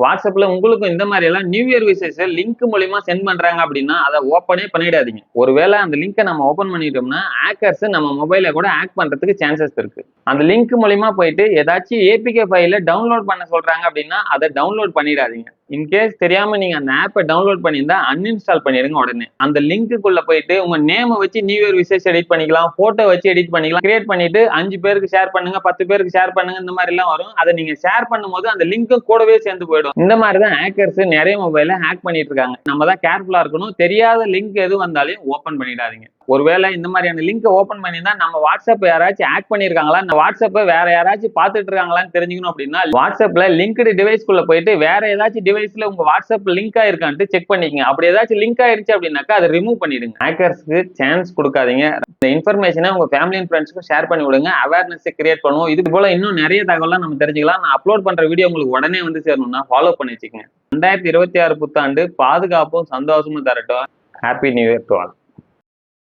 வாட்ஸ்அப்ல உங்களுக்கும் இந்த மாதிரி எல்லாம் நியூ இயர் விஷஸ் லிங்க் மூலியமா சென்ட் பண்றாங்க அப்படின்னா அதை ஓப்பனே பண்ணிடாதீங்க. ஒருவேளை அந்த லிங்கை நம்ம ஓப்பன் பண்ணிட்டோம்னா ஹேக்கர்ஸ் நம்ம மொபைல கூட ஹேக் பண்றதுக்கு சான்சஸ் இருக்கு. அந்த லிங்க் மூலியமா போயிட்டு ஏதாச்சும் ஏபிகே ஃபைல டவுன்லோட் பண்ண சொல்றாங்க அப்படின்னா அதை டவுன்லோட் பண்ணிடாதீங்க. இன்கேஸ் தெரியாம நீங்க அந்த ஆப்பை டவுன்லோட் பண்ணியிருந்தா அன்இன்ஸ்டால் பண்ணிடுங்க உடனே. அந்த லிங்க்குள்ள போயிட்டு உங்க நேமை வச்சு நியூ இயர் விஷஸ் எடிட் பண்ணிக்கலாம், போட்டோ வச்சு எடிட் பண்ணிக்கலாம். கிரியேட் பண்ணிட்டு 5 பேருக்கு ஷேர் பண்ணுங்க, 10 பேருக்கு ஷேர் பண்ணுங்க, இந்த மாதிரி எல்லாம் வரும். அதை நீங்க ஷேர் பண்ணும்போது அந்த லிங்க்கும் கூடவே சேர்ந்து போயிடும். இந்த மாதிரி தான் ஹேக்கர்ஸ் நிறைய மொபைல ஹேக் பண்ணிட்டு இருக்காங்க. நம்ம தான் கேர்ஃபுல்லா இருக்கணும். தெரியாத லிங்க் எது வந்தாலும் ஓபன் பண்ணிடாதீங்க. ஒருவேளை இந்த மாதிரியான லிங்க் ஓபன் பண்ணியிருந்தா நம்ம வாட்ஸ்அப் யாராச்சும் ஹேக் பண்ணிருக்காங்களா, வாட்ஸ்அப்பை வேற யாராச்சும் பார்த்துட்டு இருக்காங்களான்னு தெரிஞ்சுக்கணும் அப்படின்னா வாட்ஸ்அப்ல லிங்க்டு டிவைஸ்க்குள்ள போயிட்டு வேற ஏதாச்சும் டிவைஸ்ல உங்க வாட்ஸ்அப் லிங்க் ஆயிருக்கான்ட்டு செக் பண்ணிக்கங்க. அப்படி ஏதாச்சும் லிங்க் ஆயிருச்சு அப்படின்னாக்கா அதை ரிமூவ் பண்ணிடுங்க. ஹேக்கர்ஸ்க்கு சான்ஸ் கொடுக்காதீங்க. இந்த இன்ஃபர்மேஷனை உங்க ஃபேமிலி அண்ட் ஃப்ரெண்ட்ஸ்க்கு ஷேர் பண்ணி விடுங்க. அவேர்னஸ் கிரியேட் பண்ணுவோம். இது போல இன்னும் நிறைய தகவலாம் நம்ம தெரிஞ்சுக்கலாம். நான் அப்லோட் பண்ற வீடியோ உங்களுக்கு உடனே வந்து சேரணும்னா ஃபாலோ பண்ணி வச்சுக்கோங்க. 2026 புத்தாண்டு பாதுகாப்பும் சந்தோஷமும் தரட்டும். Happy new year to all.